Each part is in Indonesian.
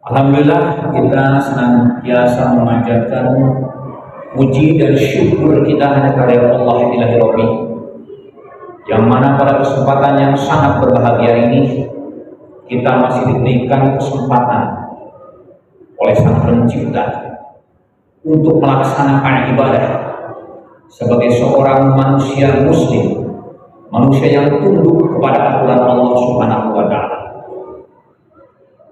Alhamdulillah, kita senantiasa memanjatkan puji dan syukur kita hanya kepada Allah Ilahi Rabbi, yang mana pada kesempatan yang sangat berbahagia ini kita masih diberikan kesempatan oleh Sang Pencipta untuk melaksanakan ibadah sebagai seorang manusia muslim, manusia yang tunduk kepada aturan Allah Subhanahu wa Ta'ala.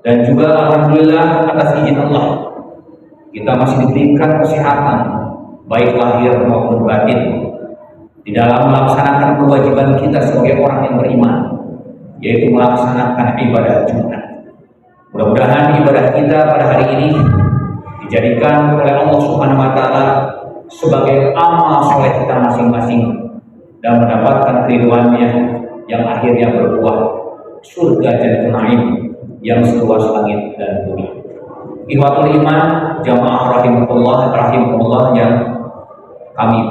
Dan juga alhamdulillah atas izin Allah kita masih diberikan kesehatan baik lahir maupun batin di dalam melaksanakan kewajiban kita sebagai orang yang beriman, yaitu melaksanakan ibadah Jumat. Mudah-mudahan ibadah kita pada hari ini dijadikan oleh Allah Subhanahu wa Ta'ala sebagai amal soleh kita masing-masing dan mendapatkan keridhaannya yang akhirnya berbuah surga Jannatul Na'im yang seluas langit dan bumi. Ikhwatul iman, jamaah rahimahullah yang kami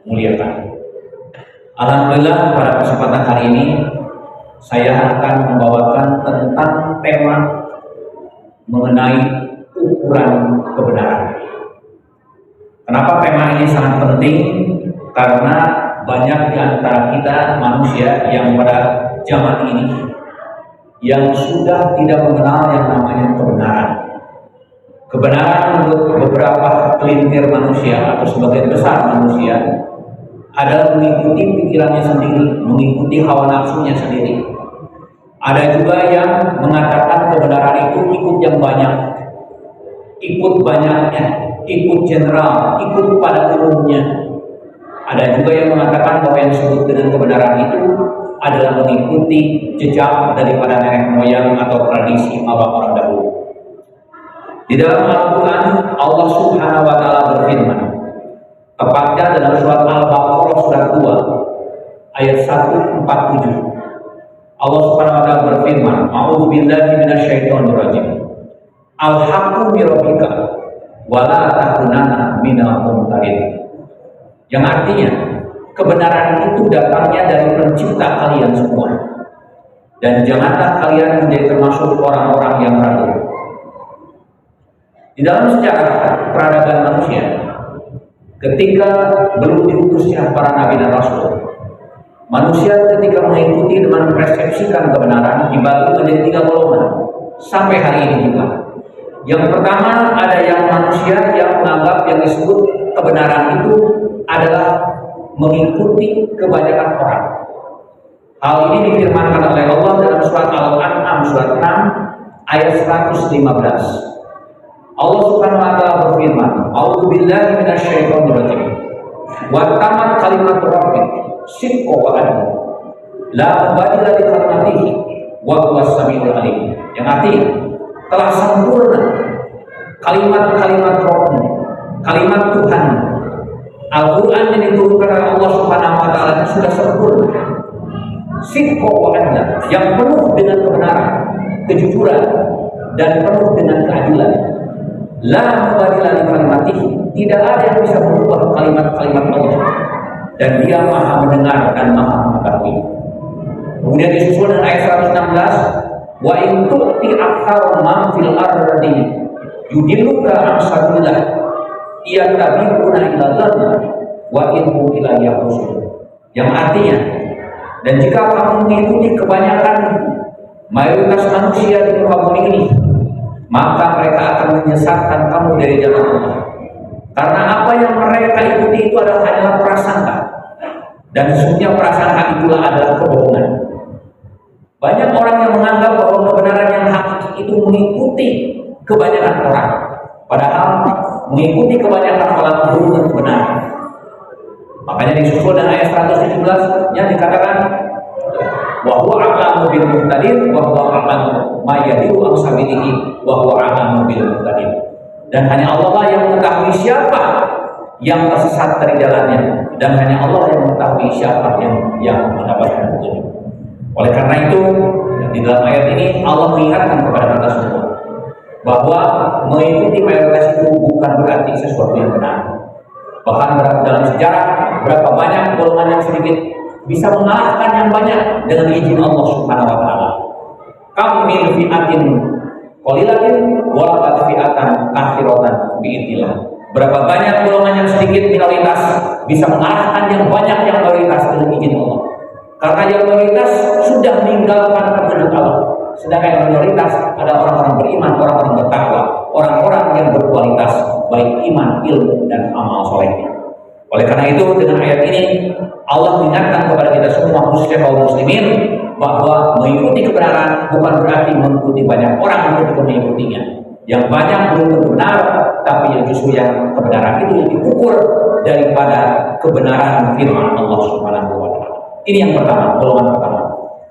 muliakan. Alhamdulillah, pada kesempatan hari ini saya akan membawakan tentang tema mengenai ukuran kebenaran. Kenapa tema ini sangat penting? Karena banyak di antara kita manusia yang pada zaman ini yang sudah tidak mengenal yang namanya kebenaran. Kebenaran menurut beberapa kelintir manusia atau sebagian besar manusia adalah mengikuti pikirannya sendiri, mengikuti hawa nafsunya sendiri. Ada juga yang mengatakan kebenaran itu ikut yang banyak, ikut banyaknya, ikut general, ikut pada umumnya. Ada juga yang mengatakan bahwa yang disebut dengan kebenaran itu adalah mengikuti jejak daripada nenek moyang atau tradisi orang-orang dahulu. Di dalam Al-Quran, Allah Subhanahu wa Ta'ala berfirman, tepatnya dalam surat Al-Baqarah surat 2 ayat 147. Allah Subhanahu wa Ta'ala berfirman, A'udzu billahi minasyaitonir rajim. Al-haqqu min rabbika wa la takunanna minal mumtarin. Yang artinya kebenaran itu datangnya dari pencipta kalian semua, dan janganlah kalian menjadi termasuk orang-orang yang ragu. Di dalam sejarah peradaban manusia, ketika belum diutusnya para nabi dan rasul, manusia ketika mengikuti dan mempersepsikan kebenaran dibagi menjadi 3 golongan sampai hari ini juga. Yang pertama, ada yang manusia yang menganggap yang disebut kebenaran itu adalah mengikuti kebanyakan orang. Hal ini difirmankan oleh Allah dalam surat Al-An'am surat 6 ayat 115. Allah Subhanahu wa Ta'ala berfirman, A'udzu billahi minasyaitonir rajim. Wa tamat kalimat rabbik sidqan wa adla. La mubaddila li kalimatihi wa huwas samiul alim. Yang artinya telah sempurna kalimat-kalimat Rabb, kalimat Tuhan. Al-Quran yang diturunkan oleh Allah Subhanahu wa Ta'ala sudah sempurna, sidqan wa adla, yang penuh dengan kebenaran, kejujuran, dan penuh dengan keadilan. La mubaddila li kalimatihi, tidak ada yang bisa merubah kalimat-kalimat Allah, dan Dia Maha mendengar dan Maha mengetahui. Kemudian disusul dengan ayat 116, wa in tu'ti aktsara man fil ardi yudilluka an sabilillah iyattabi'una ila dhanna wa inhum ila yakhrusun. Yang artinya, dan jika kamu mengikuti kebanyakan mayoritas manusia di muka bumi ini, maka mereka akan menyesatkan kamu dari jalan Allah. Karena apa yang mereka ikuti itu hanyalah prasangka, dan sesungguhnya prasangka itulah adalah kebohongan. Banyak orang yang menganggap bahwa kebenaran yang hakiki itu mengikuti kebanyakan orang, padahal mengikuti kebanyakan orang belum benar. Makanya disusul dan ayat 117 yang dikatakan wa huwa a'lamu bil muhtadin wa huwa a'lamu ma yadilu an sabilihi wa huwa a'lamu bil muhtadin. Dan hanya Allah lah yang mengetahui siapa yang tersesat dari jalannya, dan hanya Allah yang mengetahui siapa yang mendapatkan petunjuk. Oleh karena itu, di dalam ayat ini Allah mengingatkan kepada kita semua bahwa mengikuti mayoritas itu bukan berarti sesuatu yang benar. Bahkan dalam sejarah berapa banyak golongan yang sedikit bisa mengalahkan yang banyak dengan izin Allah Subhanahu wa Ta'ala. Kam min fi'atin Qalilatin walakat fi'atan akhiratan biidznillah. Berapa banyak golongan yang sedikit minoritas bisa mengalahkan yang banyak yang mayoritas dengan izin Allah. Karena yang mayoritas sudah meninggalkan petunjuk Allah. Sedangkan yang minoritas ada orang-orang beriman, orang-orang bertakwa, orang-orang yang berkualitas baik iman, ilmu, dan amal solehnya. Oleh karena itu dengan ayat ini Allah mengingatkan kepada kita semua khususnya kaum muslimin bahwa mengikuti kebenaran bukan berarti mengikuti banyak orang ketika mengikutinya. Yang banyak belum tentu benar, tapi yang justru yang kebenaran itu diukur daripada kebenaran firman Allah Subhanahu wa taala. Ini yang pertama, golongan pertama.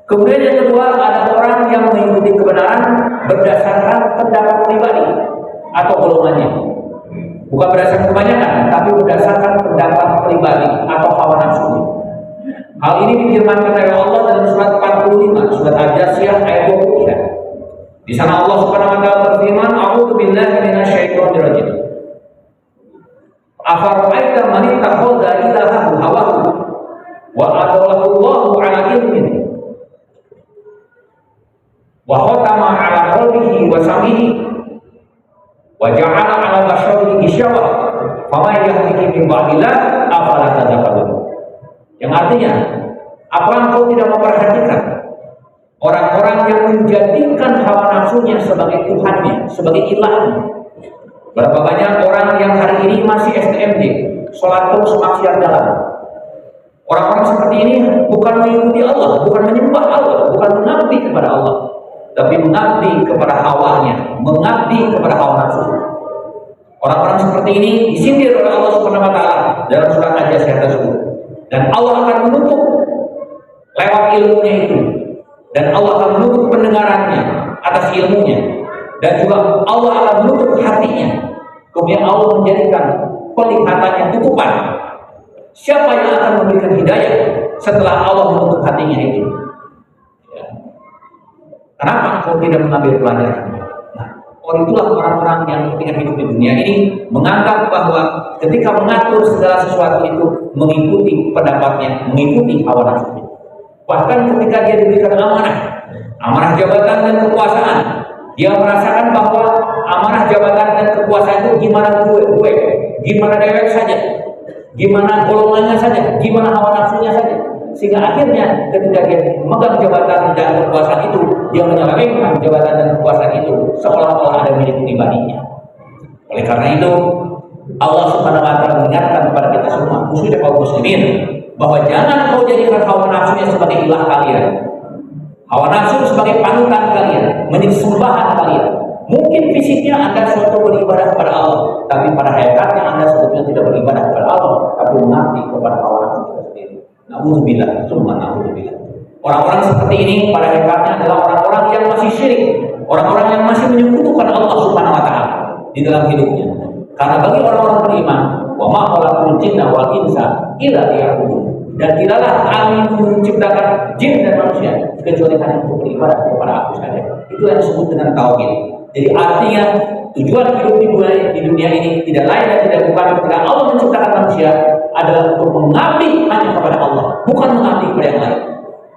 Kemudian yang kedua, ada orang yang mengikuti kebenaran berdasarkan pendapat pribadi atau golongannya. Bukan berdasarkan kebanyakan, tapi berdasarkan pendapat pribadi atau hawa nafsunya. Hal ini difirmankan oleh Allah dalam surat 45, surat Al-Jasiyah ayat 23. Di sana Allah Subhanahu wa taala berfirman, "A'udzu billahi minasyaitonir rajim. Afara'aita man ittakhadha ilahahu hawahu wa adallahu Allahu 'ala ilmin wa khatama 'ala qalbihi wa sam'ihi wa ja'ala 'ala basarihi ghishawah faman yahdihi min ba'dillah afala tadhakkarun." Yang artinya, apa engkau tidak memperhatikan orang-orang yang menjadikan hawa nafsunya sebagai Tuhannya, sebagai ilahnya? Berapa banyak orang yang hari ini masih STMJ, sholat terus maksiat dalam. Orang-orang seperti ini bukan mengikuti Allah, bukan menyembah Allah, bukan mengabdi kepada Allah, tapi mengabdi kepada hawanya, mengabdi kepada hawa nafsu. Orang-orang seperti ini disindir oleh Allah Subhanahu wa taala dalam surat Al-Jasiyah tersebut. Dan Allah akan menutup lewat ilmunya itu. Dan Allah akan menutup pendengarannya atas ilmunya. Dan juga Allah akan menutup hatinya. Kemudian Allah menjadikan penglihatannya tutupan. Siapa yang akan memberikan hidayah setelah Allah menutup hatinya itu? Ya. Kenapa engkau tidak mengambil pelajaran? Nah, itulah orang-orang yang ketika hidup di dunia ini menganggap bahwa ketika mengatur segala sesuatu itu mengikuti pendapatnya, mengikuti hawa nafsunya. Bahkan ketika dia diberikan amanah jabatan dan kekuasaan, dia merasakan bahwa amanah jabatan dan kekuasaan itu gimana gimana dewek saja, gimana golongannya saja, gimana hawa nafsunya saja. Sehingga akhirnya ketika dia memegang jabatan dan kekuasaan itu, dia menyelewengkan jabatan dan kekuasaan itu seolah-olah ada milik pribadinya. Oleh karena itu, Allah Subhanahu wa taala mengingatkan kepada kita semua, khususnya kaum muslimin, bahwa jangan kau jadikan hawa nafsunya sebagai ilah kalian. Hawa nafsu sebagai panutan kalian, menjadi sembahan kalian. Mungkin fisiknya Anda suatu beribadah kepada Allah, tapi pada hakikatnya Anda sebetulnya tidak beribadah kepada Allah, tapi mengabdi kepada hawa nafsu kita sendiri. Na'udzubillah, summa na'udzubillah. Orang-orang seperti ini pada hakikatnya adalah orang-orang yang masih syirik, orang-orang yang masih menyekutukan Allah Subhanahu wa taala di dalam hidupnya. Karena bagi orang-orang beriman, wa ma khalaqul jinna wal insa illa liya'budun. Dan tidaklah kami menciptakan jin dan manusia kecuali hanya untuk beribadah kepada Aku saja. Itu yang disebut dengan tauhid. Jadi artinya tujuan hidup di dunia ini tidak lain dan tidak bukan ketika Allah menciptakan manusia adalah untuk mengabdi hanya kepada Allah, bukan mengabdi kepada yang lain.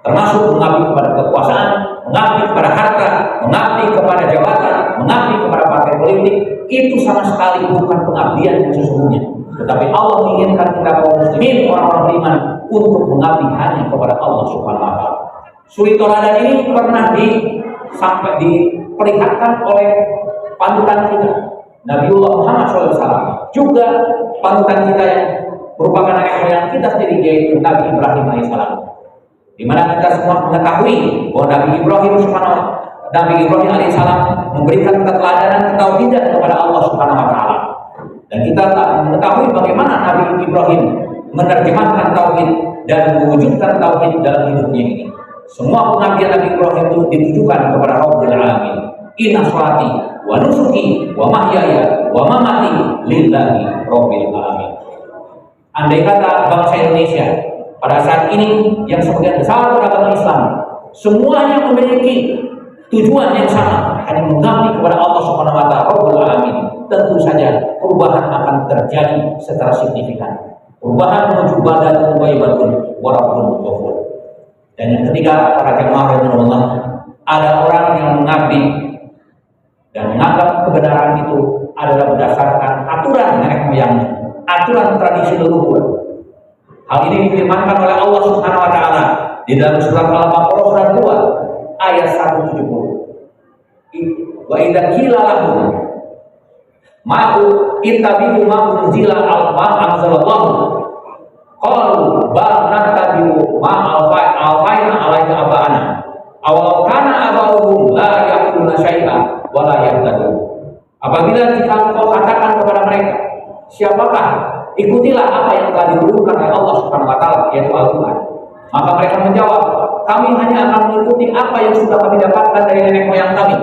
Termasuk mengabdi kepada kekuasaan, mengabdi kepada harta, mengabdi kepada jabatan, mengabdi kepada partai politik. Itu sama sekali bukan pengabdian yang sesungguhnya. Tetapi Allah menginginkan kita kaum muslimin, orang-orang beriman, untuk mengabdi hanya kepada Allah Subhanahu wa taala. Suri Toladan ini pernah sampai diperlihatkan oleh panutan kita, Nabiullah Muhammad SAW. Juga panutan kita yang merupakan ayah moyang kita sendiri, yaitu Nabi Ibrahim alaihissalam. Di mana kita semua mengetahui bahwa Nabi Ibrahim alaihissalam memberikan keteladanan ketauhidan kepada Allah Subhanahu wa taala. Dan kita tak mengetahui bagaimana Nabi Ibrahim menerjemahkan tauhid dan mewujudkan tauhid dalam hidupnya ini. Semua pengabdian Nabi Ibrahim itu ditujukan kepada Rabbul Alamin. Inna sholati wa nusuki wa mahyaya wa mamati lillahi Rabbil Alamin. Andai kata bangsa Indonesia pada saat ini yang sebagian besar beragama Islam semuanya memiliki tujuan yang sama, hanya mengabdi kepada Allah Subhanahu wa taala Rabbul Alamin, tentu saja perubahan akan terjadi secara signifikan. Perubahan menuju badan mubayyibatun wa rabbun ghafur. Dan yang ketiga, para jemaah Allah, ada orang yang mengabdi dalam kebenaran itu adalah berdasarkan aturan nenek moyangnya, aturan tradisi leluhur. Hal ini difirmankan oleh Allah Subhanahu wa taala di dalam surat Al-Baqarah surat 2 ayat 170. Wa idza qila lahum ma'u ittabi'u ma unzila anzalallahu qalu bal nattabi'u ma alfaina 'alaika aba'ana aw kana aba'uhum la yaquluna syai'an wa la yahtadun. Apabila kita engkau katakan kepada mereka, siapakah, ikutilah apa yang telah diturunkan oleh Allah Subhanahu wa taala, yaitu Al-Qur'an. Maka mereka menjawab, kami hanya akan mengikuti apa yang sudah kami dapatkan dari nenek moyang kami.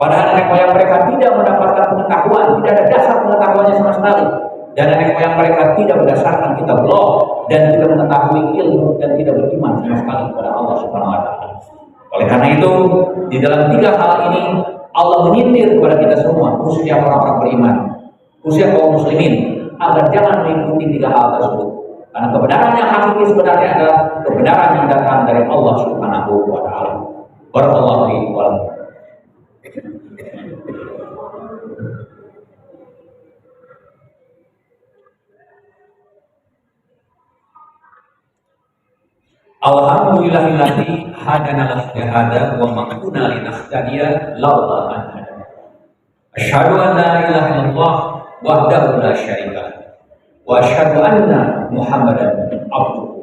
Padahal nenek moyang mereka tidak mendapatkan pengetahuan, tidak ada dasar pengetahuannya sama sekali. Dan nenek moyang mereka tidak berdasarkan kitab Allah dan tidak mengetahui ilmu dan tidak beriman sama sekali kepada Allah Subhanahu wa taala. Oleh karena itu, di dalam 3 hal ini Allah menyindir kepada kita semua, khususnya orang-orang beriman, khususnya kaum muslimin, agar jangan mengikuti 3 hal tersebut. Karena kebenaran yang hakiki sebenarnya adalah kebenaran yang datang dari Allah Subhanahu wa taala. Barakallahu fiikum. Alhamdulillahilladzi hadana li hadza wa ma kunna linahtadiya laula an hadana. Asyhadu an la ilaha illallah wahdahu la syarika lah wa asyhadu anna Muhammadan abduhu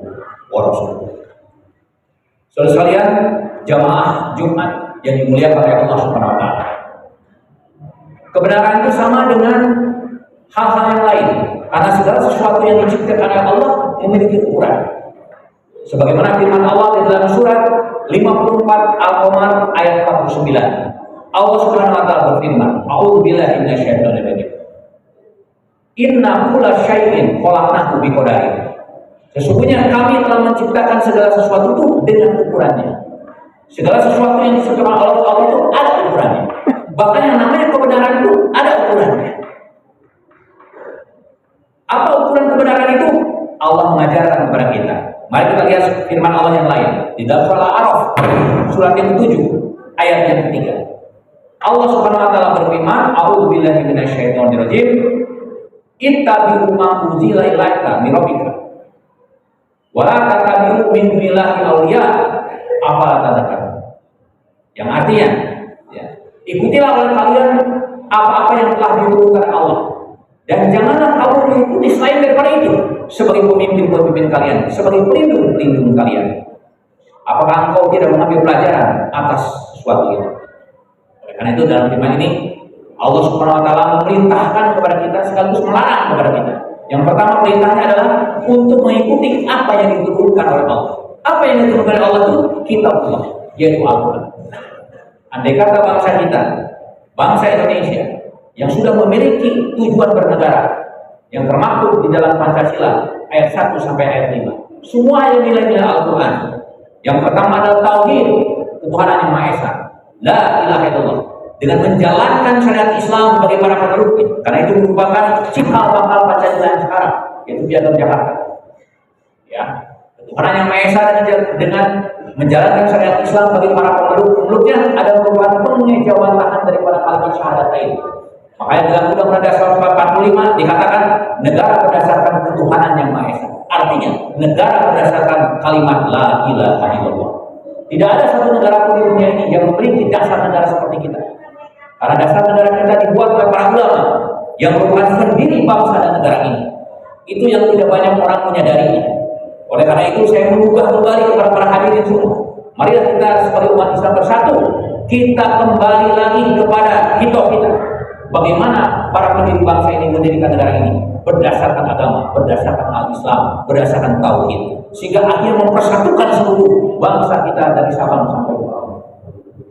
wa rasuluh. Saudara sekalian, jamaah Jumat yang dimuliakan oleh Allah Subhanahu wa taala. Kebenaran itu sama dengan hal-hal yang lain, karena segala sesuatu yang diciptakan oleh Allah memiliki ukuran. Sebagaimana firman Allah di dalam surat 54 Al-Qamar ayat 49. Allah Subhanahu wa taala berfirman, "A'udzu billahi minasyaitonir rajim. Inna kulla syai'in khalaqnahu biqadarin." Sesungguhnya kami telah menciptakan segala sesuatu itu dengan ukurannya. Segala sesuatu yang diciptakan oleh Allah itu ada ukurannya. Bahkan yang namanya kebenaran itu ada ukurannya. Apa ukuran kebenaran itu? Allah mengajarkan kepada kita. Mari kita lihat firman Allah yang lain di dalam surah Al-A'raf surat yang ke-7 ayat yang ke-3. Allah Subhanahu wa taala berfirman, "A'udzu billahi minasyaitonir rajim. Ittabi'u ma unzila ilaika min rabbika. Wa la tattabi'u min dunillahi awliya. Afala tadhakkarun." Yang artinya, ya, ikutilah oleh kalian apa-apa yang telah diturunkan Allah. Dan janganlah kamu mengikuti selain daripada itu sebagai pemimpin-pemimpin kalian, sebagai pelindung-pelindung kalian. Apakah engkau tidak mengambil pelajaran atas sesuatu itu? Oleh karena itu dalam firman ini Allah Subhanahu wa taala memerintahkan kepada kita sekaligus melarang kepada kita. Yang pertama perintahnya adalah untuk mengikuti apa yang diturunkan oleh Allah. Apa yang diturunkan oleh Allah itu kitab Allah, yaitu Al-Qur'an. Andai kata bangsa kita, bangsa Indonesia yang sudah memiliki tujuan bernegara yang termaktub di dalam Pancasila ayat 1 sampai ayat 5. Semua yang nilai-nilai Al-Qur'an. Yang pertama adalah tauhid, ketuhanan yang Maha Esa. La ilaha illallah. Dengan menjalankan syariat Islam bagi para penurutnya. Karena itu merupakan cikal bakal Pancasila yang sekarang, yaitu Piagam Jakarta. Ya, ketuhanan yang Maha Esa dengan menjalankan syariat Islam bagi para penurutnya adalah merupakan pengejawantahan daripada kalimat syahadatain. Makanya dalam Undang-Undang Dasar 45 dikatakan negara berdasarkan ketuhanan yang Maha Esa. Artinya negara berdasarkan kalimat la ilaha illallah. Tidak ada satu negara pun di dunia ini yang memiliki dasar negara seperti kita. Karena dasar negara kita dibuat oleh para ulama yang merupakan pendiri bangsa dan negara ini. Itu yang tidak banyak orang menyadarinya. Oleh karena itu saya menggugah kembali kepada para hadirin semua. Marilah kita sebagai umat Islam bersatu. Kita kembali lagi kepada hidup kita. Bagaimana para pendiri bangsa ini mendirikan negara ini berdasarkan agama, berdasarkan al-Islam, berdasarkan tauhid, sehingga akhirnya mempersatukan seluruh bangsa kita dari Sabang sampai Merauke.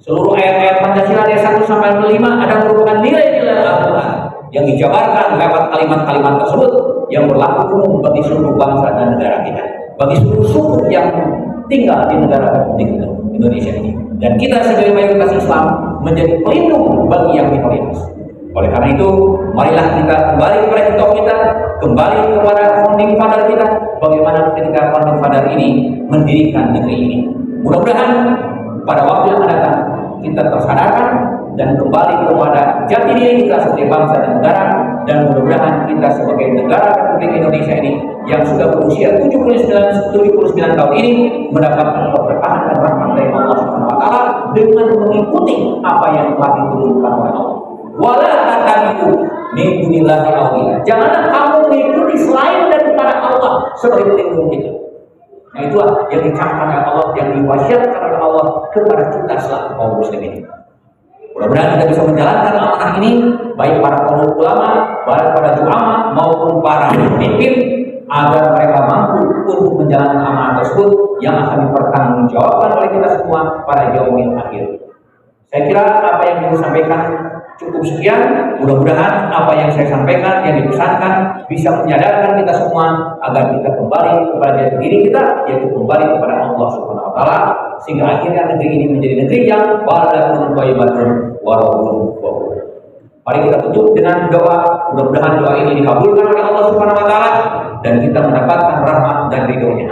Seluruh ayat-ayat Pancasila dari 1 sampai 5 ada merupakan nilai-nilai Al-Qur'an yang dijabarkan lewat kalimat-kalimat tersebut yang berlaku umum bagi seluruh bangsa dan negara kita, bagi seluruh suku yang tinggal di negara Republik Indonesia ini. Dan kita sebagai mayoritas Islam menjadi pelindung bagi yang minoritas. Oleh karena itu, marilah kita kembali kepada kitab kita, kembali kepada founding father kita, bagaimana ketika founding father ini mendirikan negeri ini. Mudah-mudahan pada waktu yang akan datang kita tersadarkan dan kembali kepada jati diri kita sebagai bangsa dan negara, dan mudah-mudahan kita sebagai negara Republik Indonesia ini yang sudah berusia 79 tahun ini mendapatkan keberkahan dan rahmat dari Allah Subhanahu wa taala dengan mengikuti apa yang telah diturunkan oleh Allah. Wala tattabi'u min dunillahi awliya. Janganlah kamu mengikuti selain daripada Allah sebagai pelindung kita. Nah, itulah yang dicamkan oleh Allah, yang diwasiatkan oleh Allah kepada kita selaku kaum muslimin. Mudah-mudahan kita bisa menjalankan amanah ini, baik para ulama, baik para ulama maupun para pemimpin, agar mereka mampu untuk menjalankan amanah tersebut yang akan dipertanggungjawabkan oleh kita semua pada yaumil akhir. Saya kira apa yang saya sampaikan cukup sekian. Mudah-mudahan apa yang saya sampaikan, yang dipesankan, bisa menyadarkan kita semua agar kita kembali kepada jati diri kita, yaitu kembali kepada Allah Subhanahu wa taala, sehingga akhirnya negeri ini menjadi negeri yang baldatun thayyibatun wa rabbun ghafur. Mari kita tutup dengan doa. Mudah-mudahan doa ini dikabulkan oleh Allah Subhanahu wa taala dan kita mendapatkan rahmat dan ridhonya.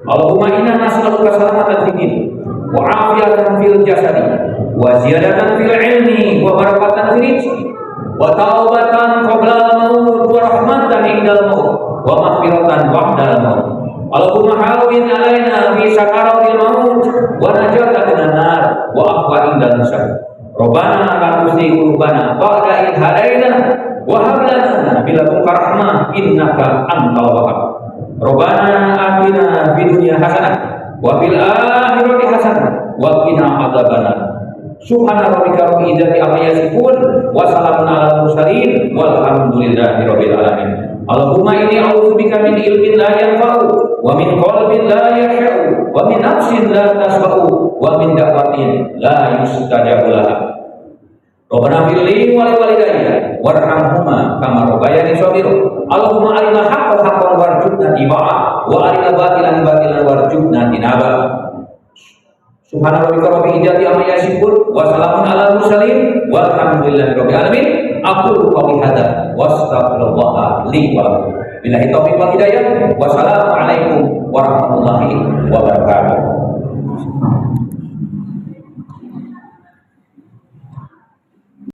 Allahumma inna nas'aluka salamatan fid din wa 'afiyatan fil jasadi wa ziyadatan fil ilmi wa barakatan fil rizqi wa taubatan qabla al-maut wa rahmatan indal maut wa maghfiratan ba'dal maut. Allahumma hawwin 'alaina fi sakaratil maut wa najatan minan nar wa afwa indal hisab. Rabbana la tuzigh qulubana ba'da idh hadaitana wa hab lana min ladunka rahmah innaka antal wahhab. Rabbana atina fid dunya hasanah wa fil akhirati hasanah wa qina adzabannar. Subhana rabbika rabbil izzati amma yasifun wa salamun alal mursalin walhamdulillahi rabbil alamin. Allahumma inni a'udzubika min ilmin la yanfa'u wa min qalbin la yakhsha'u wa min nafsin la tasba'u wa min da'watin la yustajabu laha. Rabbana fil wa liwalidayya warhamhuma kama rabbayani shaghira. Allahumma arina haqqan haqqan warzuqna ittiba'ah wa arina batilan batilan warzuqna tinaba. Subhana rabbika rabbil izzati amma yasifun wa salamun alal mursalin walhamdulillahi rabbil alamin. Aqulu qawli hadza wa astaghfirullah li wa lakum. Billahi taufiq wal hidayah. Wassalamu alaikum warahmatullahi wabarakatuh.